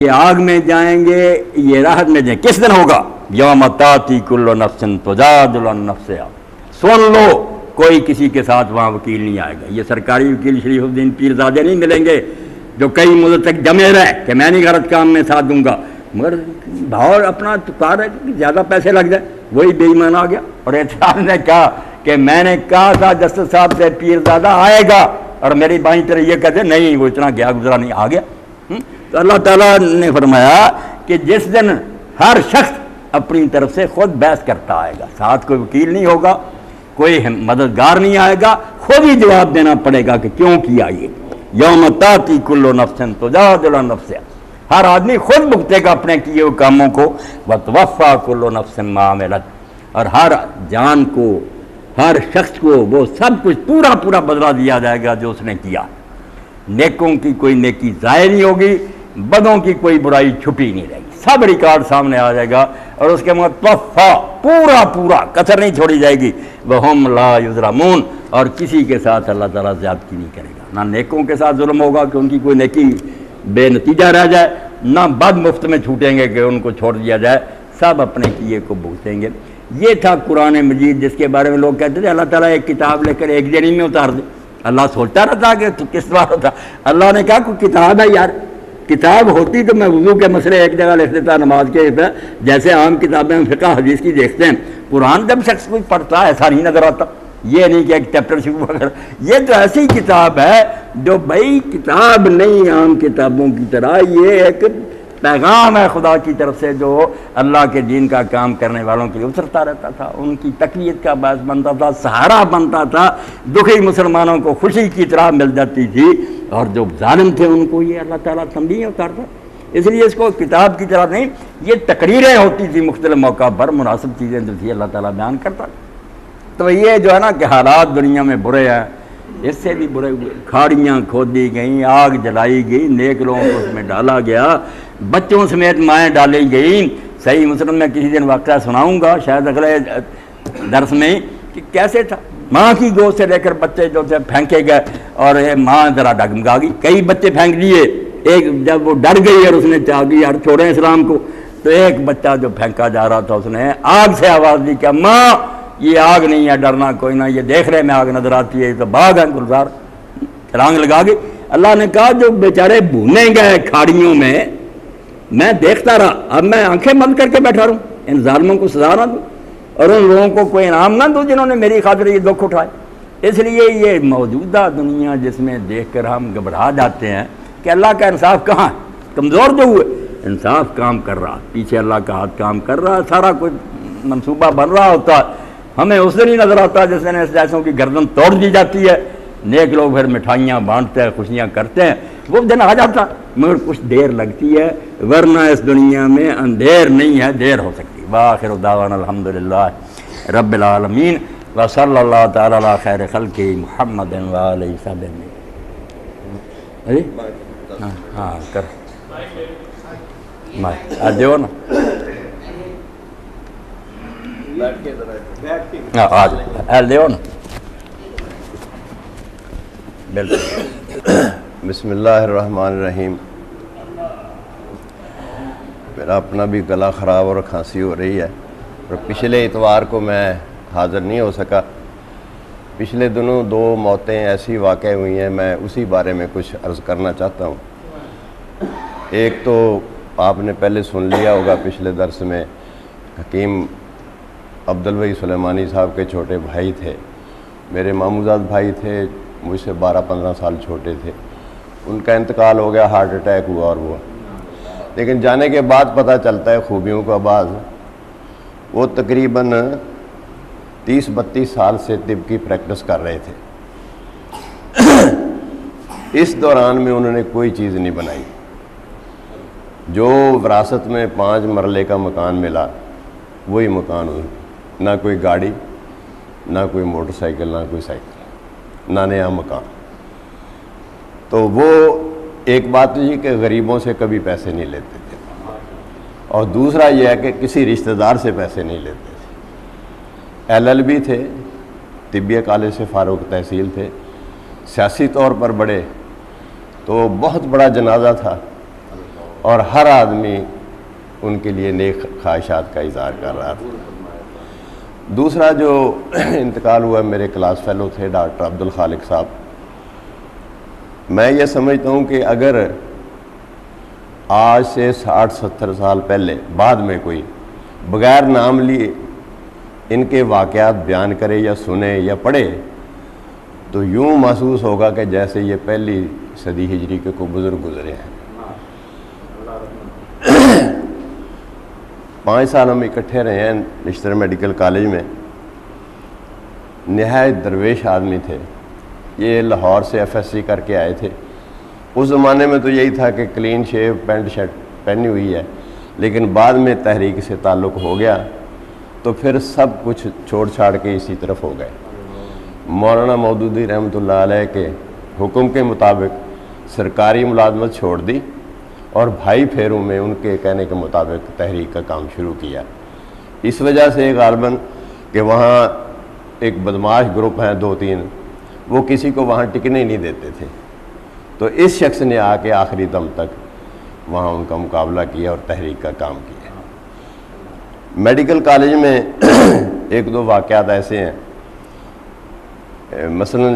یہ آگ میں جائیں گے، یہ راحت میں جائیں۔ کس دن ہوگا؟ یوم تاتی کل نفس تجادل عن نفسہا۔ سن لو، کوئی کسی کے ساتھ وہاں وکیل نہیں آئے گا۔ یہ سرکاری وکیل شریف الدین پیرزادے نہیں ملیں گے جو کئی مدت تک جمے رہے کہ میں نہیں غلط کام میں ساتھ دوں گا، مگر بھاؤ اپنا کار ہے کہ زیادہ پیسے لگ جائے، وہی بے ایمان آ گیا۔ اور اعتراض نے کہا کہ میں نے کہا تھا جسٹس صاحب سے پیرزادہ آئے گا، اور میری بائیں طرح یہ کہتے نہیں وہ اتنا گیا گزرا نہیں، آ گیا۔ تو اللہ تعالیٰ نے فرمایا کہ جس دن ہر شخص اپنی طرف سے خود بحث کرتا آئے گا، ساتھ کوئی وکیل نہیں ہوگا، کوئی مددگار نہیں آئے گا، خود ہی جواب دینا پڑے گا کہ کیوں کیا یہ۔ یوم تاتی کل نفس تجادل عن نفسہا، ہر آدمی خود بھگتے گا اپنے کیے ہوئے کاموں کو۔ وتوفی کل نفس ما عملت، اور ہر جان کو، ہر شخص کو وہ سب کچھ پورا پورا بدلہ دیا جائے گا جو اس نے کیا۔ نیکوں کی کوئی نیکی ضائع نہیں ہوگی، بدوں کی کوئی برائی چھپی نہیں رہے گی، سب ریکارڈ سامنے آ جائے گا۔ اور اس کے متوفا، پورا پورا، کسر نہیں چھوڑی جائے گی۔ وہم لا یظلمون، اور کسی کے ساتھ اللہ تعالیٰ زیادتی نہیں کرے گا۔ نہ نیکوں کے ساتھ ظلم ہوگا کہ ان کی کوئی نیکی بے نتیجہ رہ جائے، نہ بد مفت میں چھوٹیں گے کہ ان کو چھوڑ دیا جائے، سب اپنے کیے کو بھگتیں گے۔ یہ تھا قرآن مجید، جس کے بارے میں لوگ کہتے تھے اللہ تعالیٰ ایک کتاب لے کر ایک دن میں اتار دے۔ اللہ سوچتا رہتا کہ کس طرح ہوتا۔ اللہ نے کہا کوئی کتاب ہے یار، کتاب ہوتی تو میں وضو کے مسئلے ایک جگہ لکھ دیتا، نماز کے لکھتا، جیسے عام کتابیں فقہ حدیث کی دیکھتے ہیں۔ قرآن جب شخص کوئی پڑھتا ایسا نہیں نظر آتا، یہ نہیں کہ ایک چیپٹر شروع وغیرہ، یہ تو ایسی کتاب ہے جو بھائی کتاب نہیں عام کتابوں کی طرح، یہ ایک پیغام ہے خدا کی طرف سے جو اللہ کے دین کا کام کرنے والوں کے لیے اترتا رہتا تھا، ان کی تقویت کا باعث بنتا تھا، سہارا بنتا تھا، دکھی مسلمانوں کو خوشی کی طرح مل جاتی تھی، اور جو ظالم تھے ان کو یہ اللہ تعالیٰ تنبیہ اتارتا۔ اس لیے اس کو کتاب کی طرح نہیں، یہ تقریریں ہوتی تھی مختلف موقع پر، مناسب چیزیں جو تھی اللہ تعالیٰ بیان کرتا۔ تو یہ جو ہے نا کہ حالات دنیا میں برے ہیں، اس سے بھی برے ہوئے، کھاڑیاں کھودی گئیں، آگ جلائی گئی، نیک لوگوں کو اس میں ڈالا گیا، بچوں سمیت مائیں ڈالی گئیں۔ صحیح مسلم میں کسی دن واقعہ سناؤں گا شاید اگلے درس میں، کہ کیسے تھا ماں کی گود سے لے کر بچے جو تھے پھینکے گئے، اور ماں ذرا ڈگمگا گئی، کئی بچے پھینک دیے، ایک جب وہ ڈر گئی اور اس نے چاہ دی یار چھوڑیں اسلام کو، تو ایک بچہ جو پھینکا جا رہا تھا اس نے آگ سے آواز دی کہ ماں یہ آگ نہیں ہے، ڈرنا کوئی نہ، یہ دیکھ رہے میں آگ نظر آتی ہے، یہ تو باغ ہے گلزار، چھلانگ لگا گئی۔ اللہ نے کہا جو بیچارے بھونے گئے کھاڑیوں میں دیکھتا رہا، اب میں آنکھیں بند کر کے بیٹھا رہوں، ان ظالموں کو سزا نہ دوں اور ان لوگوں کو کوئی انعام نہ دوں جنہوں نے میری خاطر یہ دکھ اٹھائے۔ اس لیے یہ موجودہ دنیا جس میں دیکھ کر ہم گھبرا جاتے ہیں کہ اللہ کا انصاف کہاں ہے، کمزور جو ہوئے، انصاف کام کر رہا، پیچھے اللہ کا ہاتھ کام کر رہا، سارا کچھ منصوبہ بن رہا ہوتا ہے، ہمیں اس دن ہی نظر آتا ہے جس دن اس جیسوں کی گردن توڑ دی جاتی ہے، نیک لوگ پھر مٹھائیاں بانٹتے ہیں، خوشیاں کرتے ہیں، وہ دن آ جاتا، مگر کچھ دیر لگتی ہے، ورنہ اس دنیا میں اندھیر نہیں ہے، دیر ہو سکتی۔ وآخر دعوانا الحمدللہ رب العالمین، وصلی اللہ تعالی علی خیر خلقہ محمد وآلہ وصحبہ اجمعین۔ ہاں کر دیو نا، دیو نا، بالکل۔ بسم اللہ الرحمن الرحیم۔ میرا اپنا بھی گلا خراب اور کھانسی ہو رہی ہے، اور پچھلے اتوار کو میں حاضر نہیں ہو سکا۔ پچھلے دنوں 2 موتیں ایسی واقع ہوئی ہیں، میں اسی بارے میں کچھ عرض کرنا چاہتا ہوں۔ ایک تو آپ نے پہلے سن لیا ہوگا پچھلے درس میں، حکیم عبدالوہی سلیمانی صاحب کے چھوٹے بھائی تھے، میرے ماموزاد بھائی تھے، مجھ سے 12-15 سال چھوٹے تھے، ان کا انتقال ہو گیا، ہارٹ اٹیک ہوا، اور لیکن جانے کے بعد پتہ چلتا ہے خوبیوں کا بعض، وہ تقریباً 30-32 سال سے طب کی پریکٹس کر رہے تھے۔ اس دوران میں انہوں نے کوئی چیز نہیں بنائی، جو وراثت میں 5 مرلے کا مکان ملا وہی مکان، نہ کوئی گاڑی، نہ کوئی موٹر سائیکل، نہ کوئی سائیکل، نہ نیا مکان۔ تو وہ ایک بات یہ کہ غریبوں سے کبھی پیسے نہیں لیتے تھے، اور دوسرا یہ ہے کہ کسی رشتہ دار سے پیسے نہیں لیتے تھے۔ LLB تھے، طبیہ کالج سے فاروق تحصیل تھے، سیاسی طور پر بڑے، تو بہت بڑا جنازہ تھا، اور ہر آدمی ان کے لیے نیک خواہشات کا اظہار کر رہا تھا۔ دوسرا جو انتقال ہوا میرے کلاس فیلو تھے ڈاکٹر عبدالخالق صاحب، میں یہ سمجھتا ہوں کہ اگر آج سے 60-70 سال پہلے بعد میں کوئی بغیر نام لیے ان کے واقعات بیان کرے یا سنے یا پڑھے تو یوں محسوس ہوگا کہ جیسے یہ پہلی صدی ہجری کے کوئی بزرگ گزرے ہیں۔ 5 سال ہم اکٹھے رہے ہیں نشتر میڈیکل کالج میں۔ نہایت درویش آدمی تھے، یہ لاہور سے FSC کر کے آئے تھے۔ اس زمانے میں تو یہی تھا کہ کلین شیو پینٹ شرٹ پہنی ہوئی ہے، لیکن بعد میں تحریک سے تعلق ہو گیا تو پھر سب کچھ چھوڑ چھاڑ کے اسی طرف ہو گئے۔ مولانا مودودی رحمۃ اللہ علیہ کے حکم کے مطابق سرکاری ملازمت چھوڑ دی اور بھائی پھیروں میں ان کے کہنے کے مطابق تحریک کا کام شروع کیا۔ اس وجہ سے غالباً کہ وہاں ایک بدماش گروپ ہیں 2-3، وہ کسی کو وہاں ٹکنے نہیں دیتے تھے، تو اس شخص نے آ کے آخری دم تک وہاں ان کا مقابلہ کیا اور تحریک کا کام کیا۔ میڈیکل کالج میں 1-2 واقعات ایسے ہیں، مثلا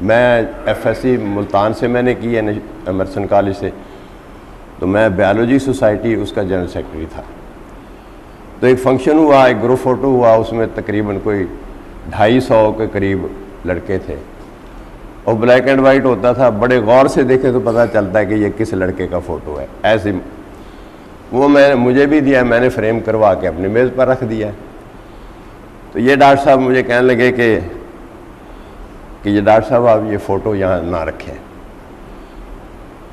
میں FSC ملتان سے میں نے کی ہے ایمرسن کالج سے، تو میں بیالوجی سوسائٹی اس کا جنرل سیکرٹری تھا۔ تو ایک فنکشن ہوا، ایک گروپ فوٹو ہوا، اس میں تقریباً کوئی 250 کے قریب لڑکے تھے اور بلیک اینڈ وائٹ ہوتا تھا، بڑے غور سے دیکھے تو پتہ چلتا ہے کہ یہ کس لڑکے کا فوٹو ہے۔ ایسے وہ مجھے بھی دیا، میں نے فریم کروا کے اپنی میز پر رکھ دیا۔ تو یہ ڈاکٹر صاحب مجھے کہنے لگے کہ یہ ڈاکٹر صاحب آپ یہ فوٹو یہاں نہ رکھیں،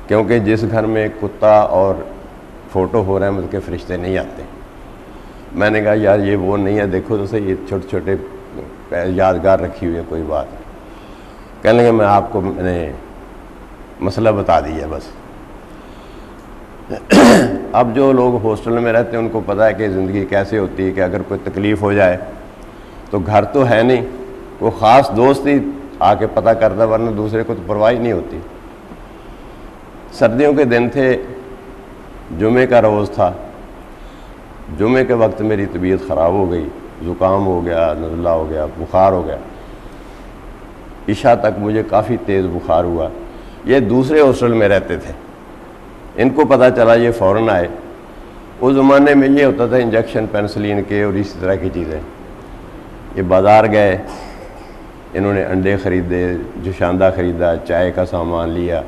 کیونکہ جس گھر میں کتا اور فوٹو ہو رہے ہیں اس کے فرشتے نہیں آتے۔ میں نے کہا یار یہ وہ نہیں ہے، دیکھو تو صحیح، یہ چھوٹے چھوٹے یادگار رکھی ہوئی ہے، کوئی بات نہیں۔ کہنے لگے میں آپ کو میں نے مسئلہ بتا دیا بس۔ اب جو لوگ ہاسٹل میں رہتے ہیں ان کو پتہ ہے کہ زندگی کیسے ہوتی ہے، کہ اگر کوئی تکلیف ہو جائے تو گھر تو ہے نہیں، وہ خاص دوست ہی آ کے پتہ کرتا، ورنہ دوسرے کو تو پرواہ نہیں ہوتی۔ سردیوں کے دن تھے، جمعے کا روز تھا، جمعے کے وقت میری طبیعت خراب ہو گئی، زکام ہو گیا، نزلہ ہو گیا، بخار ہو گیا۔ عشاء تک مجھے کافی تیز بخار ہوا۔ یہ دوسرے ہاسٹل میں رہتے تھے، ان کو پتہ چلا، یہ فوراً آئے۔ اس زمانے میں یہ ہوتا تھا انجیکشن پینسلین کے اور اسی طرح کی چیزیں۔ یہ بازار گئے، انہوں نے انڈے خریدے، جوشاندہ خریدا، چائے کا سامان لیا،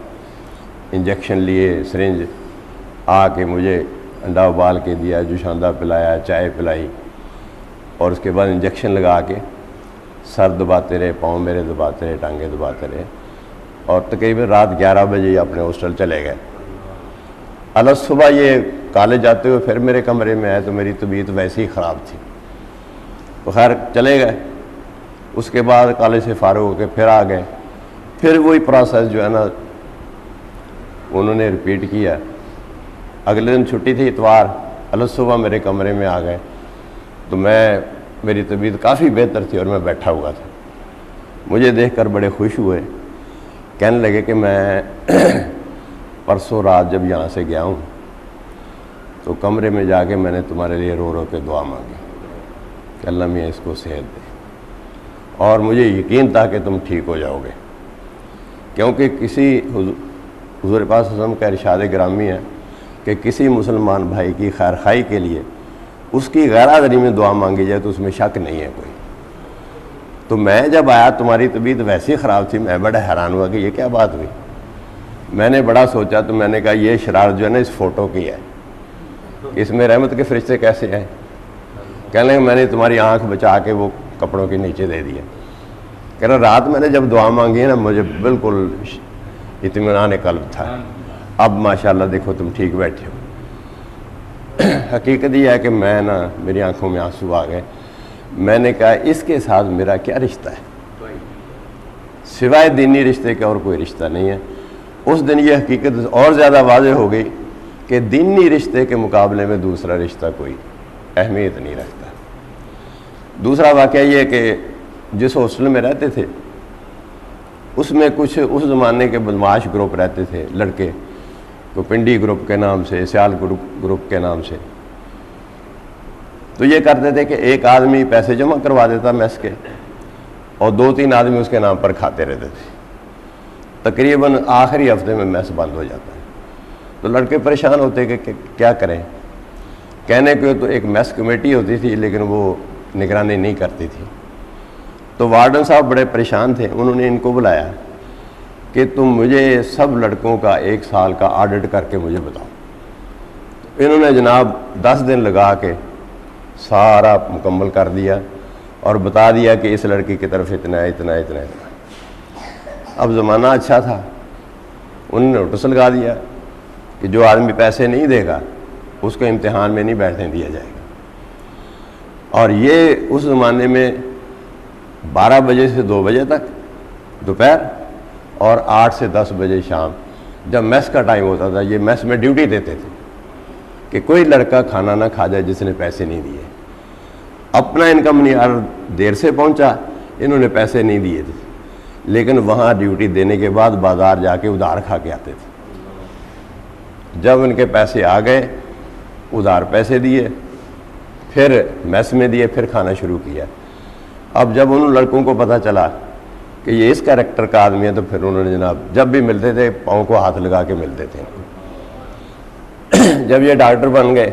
انجیکشن لیے، سرنج، آ کے مجھے انڈا ابال کے دیا، جوشاندہ پلایا، چائے پلائی، اور اس کے بعد انجیکشن لگا کے سر دباتے رہے، پاؤں میرے دباتے رہے، ٹانگیں دباتے رہے، اور تقریباً رات 11 بجے اپنے ہاسٹل چلے گئے۔ الگ صبح یہ کالج جاتے ہوئے پھر میرے کمرے میں آئے تو میری طبیعت ویسے ہی خراب تھی، تو خیر چلے گئے۔ اس کے بعد کالج سے فارغ ہو کے پھر آ گئے، پھر وہی پروسیس جو ہے نا انہوں نے رپیٹ کیا۔ اگلے دن چھٹی تھی اتوار، الگ صبح میرے کمرے میں آ گئے تو میری طبیعت کافی بہتر تھی اور میں بیٹھا ہوا تھا۔ مجھے دیکھ کر بڑے خوش ہوئے، کہنے لگے کہ میں پرسوں رات جب یہاں سے گیا ہوں تو کمرے میں جا کے میں نے تمہارے لیے رو رو کے دعا مانگی کہ اللہ میاں اس کو صحت دے، اور مجھے یقین تھا کہ تم ٹھیک ہو جاؤ گے، کیونکہ کسی حضور پاک صلی اللہ علیہ وسلم کا ارشاد گرامی ہے کہ کسی مسلمان بھائی کی خیر خواہی کے لیے اس کی غیر حاضری میں دعا مانگی جائے تو اس میں شک نہیں ہے کوئی۔ تو میں جب آیا تمہاری طبیعت ویسے ہی خراب تھی، میں بڑا حیران ہوا کہ یہ کیا بات ہوئی۔ میں نے بڑا سوچا تو میں نے کہا یہ شرارت جو ہے نا اس فوٹو کی ہے، اس میں رحمت کے فرشتے کیسے ہیں؟ کہنے لگے میں نے تمہاری آنکھ بچا کے وہ کپڑوں کے نیچے دے دیا۔ کہہ رہا رات میں نے جب دعا مانگی ہے نا مجھے بالکل اطمینان قلب تھا، اب ماشاءاللہ دیکھو تم ٹھیک بیٹھے ہو۔ حقیقت یہ ہے کہ میں نا میری آنکھوں میں آنسو آ گئے۔ میں نے کہا اس کے ساتھ میرا کیا رشتہ ہے، سوائے دینی رشتے کا اور کوئی رشتہ نہیں ہے۔ اس دن یہ حقیقت اور زیادہ واضح ہو گئی کہ دینی رشتے کے مقابلے میں دوسرا رشتہ کوئی اہمیت نہیں رکھتا۔ دوسرا واقعہ یہ ہے کہ جس ہاسٹل میں رہتے تھے اس میں کچھ اس زمانے کے بدماش گروپ رہتے تھے لڑکے، کوئی پنڈی گروپ کے نام سے، سیال گروپ کے نام سے. تو یہ کرتے تھے کہ ایک آدمی پیسے جمع کروا دیتا میس کے اور 2-3 آدمی اس کے نام پر کھاتے رہتے تھے. تقریباً آخری ہفتے میں میس بند ہو جاتا ہے. تو لڑکے پریشان ہوتے کہ کیا کریں. کہنے کو تو ایک میس کمیٹی ہوتی تھی لیکن وہ نگرانی نہیں کرتی تھی. تو وارڈن صاحب بڑے پریشان تھے. انہوں نے ان کو بلایا کہ تم مجھے سب لڑکوں کا 1 سال کا آڈٹ کر کے مجھے بتاؤ. انہوں نے جناب 10 دن لگا کے سارا مکمل کر دیا اور بتا دیا کہ اس لڑکی کی طرف اتنا اتنا اتنا اتنا. اب زمانہ اچھا تھا. انہوں نے نوٹس لگا دیا کہ جو آدمی پیسے نہیں دے گا اس کو امتحان میں نہیں بیٹھنے دیا جائے گا. اور یہ اس زمانے میں 12 بجے سے 2 بجے تک دوپہر اور 8 سے 10 بجے شام جب میس کا ٹائم ہوتا تھا. یہ میس میں ڈیوٹی دیتے تھے کہ کوئی لڑکا کھانا نہ کھا جائے جس نے پیسے نہیں دیے. اپنا انکم نہیں اور دیر سے پہنچا، انہوں نے پیسے نہیں دیے تھے لیکن وہاں ڈیوٹی دینے کے بعد بازار جا کے ادھار کھا کے آتے تھے. جب ان کے پیسے آ گئے ادھار پیسے دیے، پھر میس میں دیے، پھر کھانا شروع کیا. اب جب ان لڑکوں کو پتہ چلا کہ یہ اس کریکٹر کا آدمی ہے تو پھر انہوں نے جناب جب بھی ملتے تھے پاؤں کو ہاتھ لگا کے ملتے تھے. جب یہ ڈاکٹر بن گئے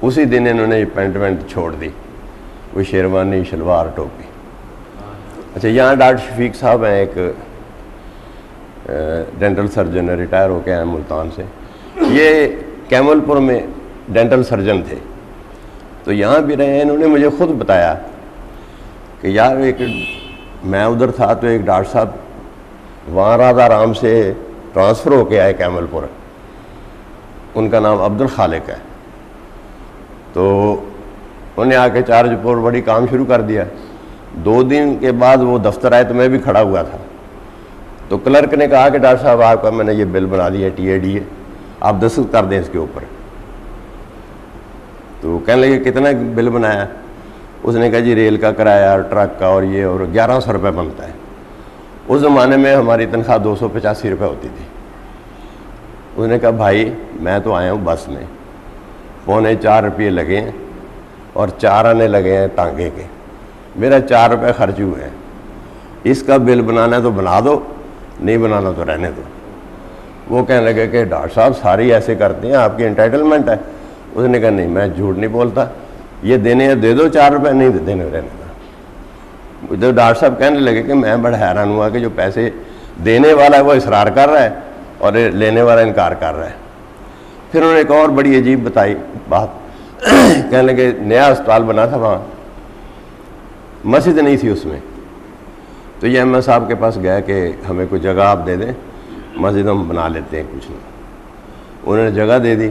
اسی دن انہوں نے یہ پینٹ وینٹ چھوڑ دی، وہ شیروانی شلوار ٹوپی. اچھا، یہاں ڈاکٹر شفیق صاحب ہیں، ایک ڈینٹل سرجن، ریٹائر ہو کے ہیں ملتان سے. یہ کیمل پور میں ڈینٹل سرجن تھے تو یہاں بھی رہے. انہوں نے مجھے خود بتایا کہ یار ایک میں ادھر تھا تو ایک ڈاکٹر صاحب وہاں رادا رام سے ٹرانسفر ہو کے آئے کیمل پور. ان کا نام عبد الخالق ہے. تو انہیں آ کے چارج پور بڑی کام شروع کر دیا. 2 دن کے بعد وہ دفتر آئے تو میں بھی کھڑا ہوا تھا. تو کلرک نے کہا کہ ڈاکٹر صاحب آپ کا میں نے یہ بل بنا دیا TAD ہے، آپ دستخط کر دیں اس کے اوپر. تو کہنے لگے کتنا بل بنایا؟ اس نے کہا جی ریل کا کرایہ اور ٹرک کا اور یہ اور 1100 روپے بنتا ہے. اس زمانے میں ہماری تنخواہ 285 روپے ہوتی تھی. اس نے کہا بھائی میں تو آیا ہوں بس میں، 3.25 روپے لگے ہیں اور 4 آنے لگے ہیں ٹانگے کے، میرا 4 روپے خرچ ہوئے ہیں. اس کا بل بنانا ہے تو بنا دو، نہیں بنانا تو رہنے دو. وہ کہنے لگے کہ ڈاکٹر صاحب ساری ایسے کرتے ہیں، آپ کی انٹائٹلمنٹ ہے. اس نے کہا نہیں میں جھوٹ نہیں بولتا، یہ دینے ہیں دے دو 4 روپے، نہیں دینے رہنے دو. تو ڈاکٹر صاحب کہنے لگے کہ میں بڑا حیران ہوا کہ جو پیسے دینے والا ہے وہ اصرار کر رہا ہے اور لینے والا انکار کر رہا ہے. پھر انہوں نے ایک اور بڑی عجیب بتائی بات. کہنے لگے نیا اسپتال بنا تھا، وہاں مسجد نہیں تھی اس میں. تو یہ احمد صاحب کے پاس گیا کہ ہمیں کوئی جگہ آپ دے دیں، مسجد ہم بنا لیتے ہیں کچھ نہیں. انہوں نے جگہ دے دی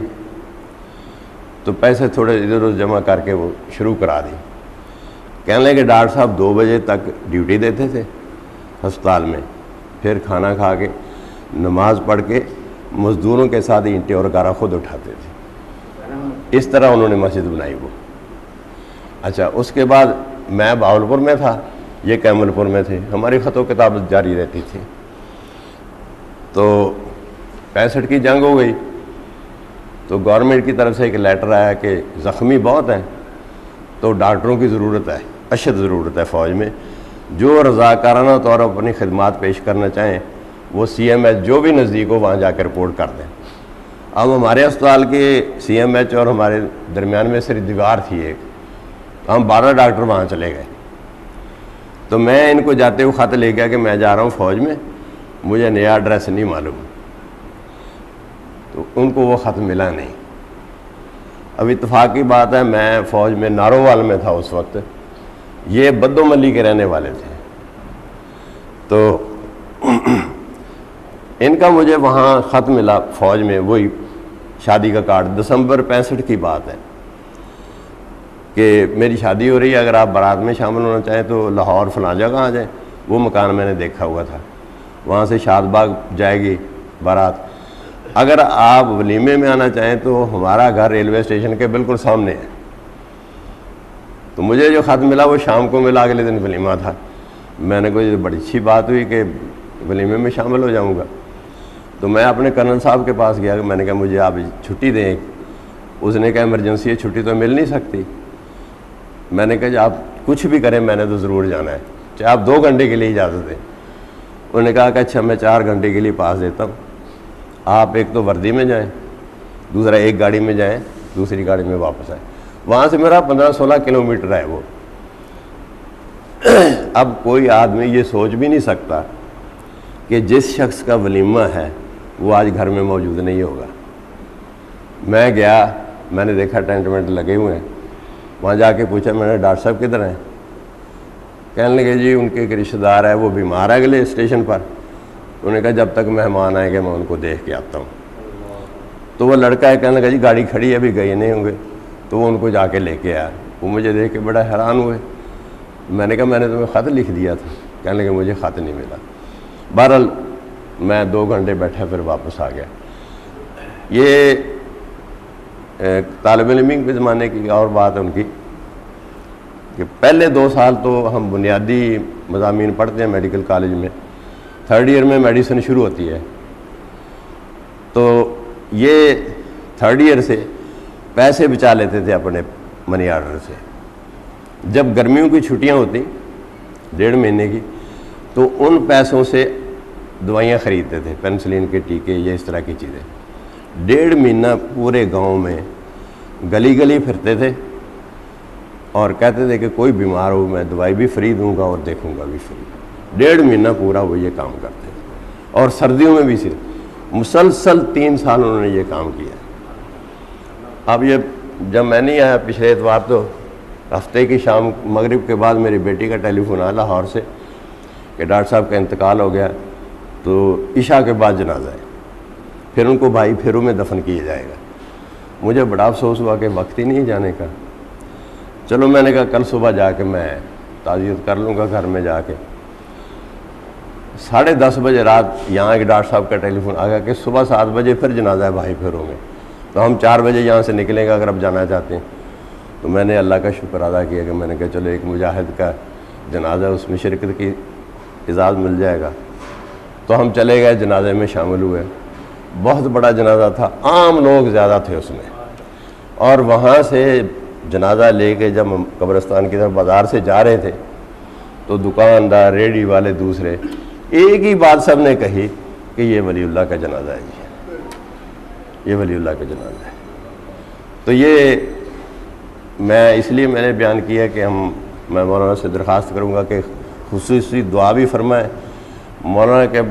تو پیسے تھوڑے ادھر ادھر جمع کر کے وہ شروع کرا دی. کہنے لگے کہ ڈاکٹر صاحب 2 بجے تک ڈیوٹی دیتے تھے ہسپتال میں، پھر کھانا کھا کے نماز پڑھ کے مزدوروں کے ساتھ اینٹیں اور گارا خود اٹھاتے تھے. اس طرح انہوں نے مسجد بنائی وہ. اچھا، اس کے بعد میں باولپور میں تھا، یہ کیمل پور میں تھے. ہماری خط و کتاب جاری رہتی تھی. تو 65 کی جنگ ہو گئی تو گورنمنٹ کی طرف سے ایک لیٹر آیا کہ زخمی بہت ہیں تو ڈاکٹروں کی ضرورت ہے، اشد ضرورت ہے فوج میں. جو رضاکارانہ طور پر اپنی خدمات پیش کرنا چاہیں وہ CMH جو بھی نزدیک ہو وہاں جا کے رپورٹ کر دیں. اب ہمارے اسپتال کے CMH اور ہمارے درمیان میں صرف دیوار تھی ایک. ہم 12 ڈاکٹر وہاں چلے گئے. تو میں ان کو جاتے ہوئے خط لے گیا کہ میں جا رہا ہوں فوج میں، مجھے نیا ایڈریس نہیں معلوم. تو ان کو وہ خط ملا نہیں. اب اتفاق کی بات ہے میں فوج میں نارووال میں تھا اس وقت، یہ بدو ملی کے رہنے والے تھے. تو ان کا مجھے وہاں خط ملا فوج میں، وہی شادی کا کارڈ. دسمبر 65 کی بات ہے کہ میری شادی ہو رہی ہے، اگر آپ بارات میں شامل ہونا چاہیں تو لاہور فلاں جگہ آ جائیں. وہ مکان میں نے دیکھا ہوا تھا. وہاں سے شاد باغ جائے گی بارات. اگر آپ ولیمے میں آنا چاہیں تو ہمارا گھر ریلوے اسٹیشن کے بالکل سامنے ہے. تو مجھے جو خط ملا وہ شام کو ملا، اگلے دن ولیمہ تھا. میں نے کہا یہ بڑی اچھی بات ہوئی کہ ولیمے میں شامل ہو جاؤں گا. تو تو میں اپنے کرنل صاحب کے پاس گیا، میں نے کہا مجھے آپ چھٹی دیں. اس نے کہا ایمرجنسی ہے، چھٹی تو مل نہیں سکتی. میں نے کہا جی آپ کچھ بھی کریں میں نے تو ضرور جانا ہے، چاہے آپ 2 گھنٹے کے لیے اجازت دیں. انہوں نے کہا کہ اچھا میں 4 گھنٹے کے لیے پاس دیتا ہوں، آپ ایک تو وردی میں جائیں، دوسرا ایک گاڑی میں جائیں، دوسری گاڑی میں واپس آئیں. وہاں سے میرا 15-16 کلومیٹر ہے وہ. اب کوئی آدمی یہ سوچ بھی نہیں سکتا کہ جس شخص کا ولیمہ ہے وہ آج گھر میں موجود نہیں ہوگا. میں گیا، میں نے دیکھا ٹینٹ وینٹ لگے ہوئے ہیں. وہاں جا کے پوچھا میں نے ڈاکٹر صاحب کدھر ہیں؟ کہنے لگے جی ان کے ایک رشتہ دار ہے وہ بیمار ہے اگلے اسٹیشن پر. انہوں نے کہا جب تک مہمان آئیں گے میں ان کو دیکھ کے آتا ہوں. تو وہ لڑکا ہے کہنے لگا جی گاڑی کھڑی ہے ابھی گئے نہیں ہوں گے. تو وہ ان کو جا کے لے کے آیا. وہ مجھے دیکھ کے بڑا حیران ہوئے. میں نے کہا میں نے تمہیں خط لکھ دیا تھا. کہنے لگے مجھے خط نہیں ملا. بہرحال میں 2 گھنٹے بیٹھا پھر واپس آ گیا. یہ طالب علمی کے زمانے کی اور بات ہے ان کی کہ پہلے 2 سال تو ہم بنیادی مضامین پڑھتے ہیں میڈیکل کالج میں. 3rd ایئر میں میڈیسن شروع ہوتی ہے. تو یہ 3rd ایئر سے پیسے بچا لیتے تھے اپنے منی آرڈر سے. جب گرمیوں کی چھٹیاں ہوتی 1.5 مہینے کی تو ان پیسوں سے دوائیاں خریدتے تھے، پینسلین کے ٹیکے یا اس طرح کی چیزیں. 1.5 مہینہ پورے گاؤں میں گلی گلی پھرتے تھے اور کہتے تھے کہ کوئی بیمار ہو میں دوائی بھی فری دوں گا اور دیکھوں گا بھی فری. 1.5 مہینہ پورا وہ یہ کام کرتے تھے. اور سردیوں میں بھی صرف مسلسل 3 سال انہوں نے یہ کام کیا. اب یہ جب میں نہیں آیا پچھلے اتوار تو ہفتے کی شام مغرب کے بعد میری بیٹی کا ٹیلی فون آیا لاہور سے کہ ڈاکٹر صاحب کا انتقال ہو گیا، تو عشاء کے بعد جنازہ ہے، پھر ان کو بھائی پھیرو میں دفن کیا جائے گا. مجھے بڑا افسوس ہوا کہ وقت ہی نہیں جانے کا. چلو میں نے کہا کل صبح جا کے میں تعزیت کر لوں گا گھر میں جا کے. 10:30 بجے رات یہاں ایک ڈاکٹر صاحب کا ٹیلی فون آ گیا کہ صبح 7 بجے پھر جنازہ ہے بھائی پھیرو میں، تو ہم 4 بجے یہاں سے نکلیں گے اگر آپ جانا چاہتے ہیں. تو میں نے اللہ کا شکر ادا کیا کہ میں نے کہا چلو ایک مجاہد کا جنازہ اس میں شرکت کی اجازت مل جائے گا. تو ہم چلے گئے، جنازے میں شامل ہوئے. بہت بڑا جنازہ تھا، عام لوگ زیادہ تھے اس میں. اور وہاں سے جنازہ لے کے جب ہم قبرستان کی طرف بازار سے جا رہے تھے تو دکاندار ریڑھی والے دوسرے ایک ہی بات سب نے کہی کہ یہ ولی اللہ کا جنازہ ہے جی، یہ ولی اللہ کا جنازہ ہے. تو یہ میں اس لیے میں نے بیان کیا کہ میں مولانا سے درخواست کروں گا کہ خصوصی دعا بھی فرمائیں. مولانا کے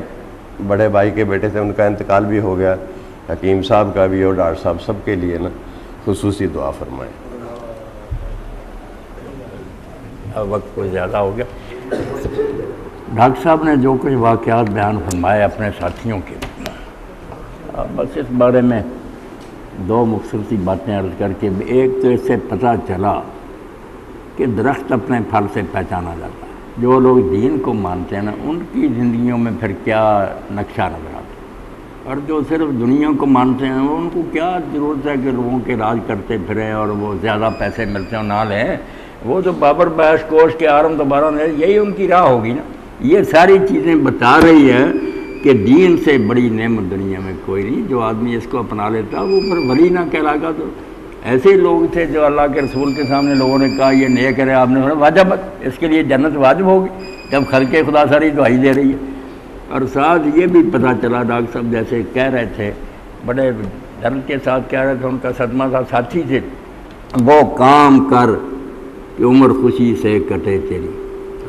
بڑے بھائی کے بیٹے تھے، ان کا انتقال بھی ہو گیا، حکیم صاحب کا بھی اور ڈاکٹر صاحب سب کے لیے نا خصوصی دعا فرمائیں. وقت کو زیادہ ہو گیا. ڈاکٹر صاحب نے جو کچھ واقعات بیان فرمائے اپنے ساتھیوں کے، بس اس بارے میں 2 مختصر باتیں عرض کر کے. ایک تو اس سے پتہ چلا کہ درخت اپنے پھل سے پہچانا جاتا ہے. جو لوگ دین کو مانتے ہیں نا ان کی زندگیوں میں پھر کیا نقشہ نظر آتا ہے، اور جو صرف دنیا کو مانتے ہیں ان کو کیا ضرورت ہے کہ لوگوں کے راج کرتے پھریں اور وہ زیادہ پیسے ملتے ہیں نہ لیں. وہ تو بابر بیش کوش کے آرم دوبارہ یہی ان کی راہ ہوگی نا. یہ ساری چیزیں بتا رہی ہے کہ دین سے بڑی نعمت دنیا میں کوئی نہیں. جو آدمی اس کو اپنا لیتا وہ پھر ولی نہ کہلائے گا. تو ایسے ہی لوگ تھے جو اللہ کے رسول کے سامنے لوگوں نے کہا یہ نیک ہے، آپ نے سنا واجب اس کے لیے جنت واجب ہوگی جب خلق خدا ساری دعائی دے رہی ہے. اور ساتھ یہ بھی پتہ چلا ڈاکٹر صاحب جیسے کہہ رہے تھے، بڑے درد کے ساتھ کہہ رہے تھے، ان کا صدمہ تھا، ساتھی تھے، وہ کام کر کہ عمر خوشی سے کٹے تیری،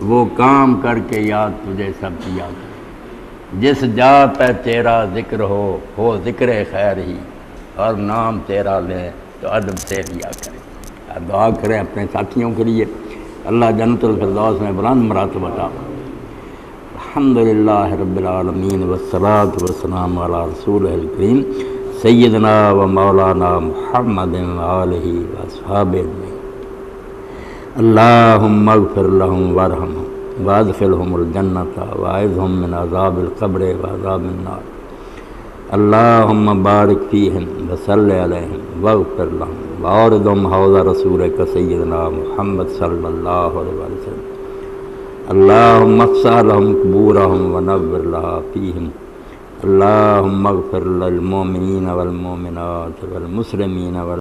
وہ کام کر کے یاد تجھے سب کی یاد ہے، جس جا پہ تیرا ذکر ہو ذکر خیر ہی، اور نام تیرا لیں تو ادب سے لیا کریں. دعا کریں اپنے ساتھیوں کے لیے، اللہ جنت الفردوس میں بلند مراتب عطا. الحمدللہ رب العالمین والصلاة والسلام علی رسولہ الکریم سیدنا و مولانا محمد آلہ و اصحابہ اجمعین. اللہم اغفر لہم وارحمہم وادخلہم الجنۃ واعذہم من عذاب القبر وعذاب النار. اللہم بارک فیہم وصلی علیہم واغفر لہم واردہم حوض رسولک سیدنا محمد صلی اللہ علیہ وسلم. اللہم افسح لہم قبورہم ونور لہا فیہم. اللہم اغفر للمؤمنین والمؤمنات والمسلمین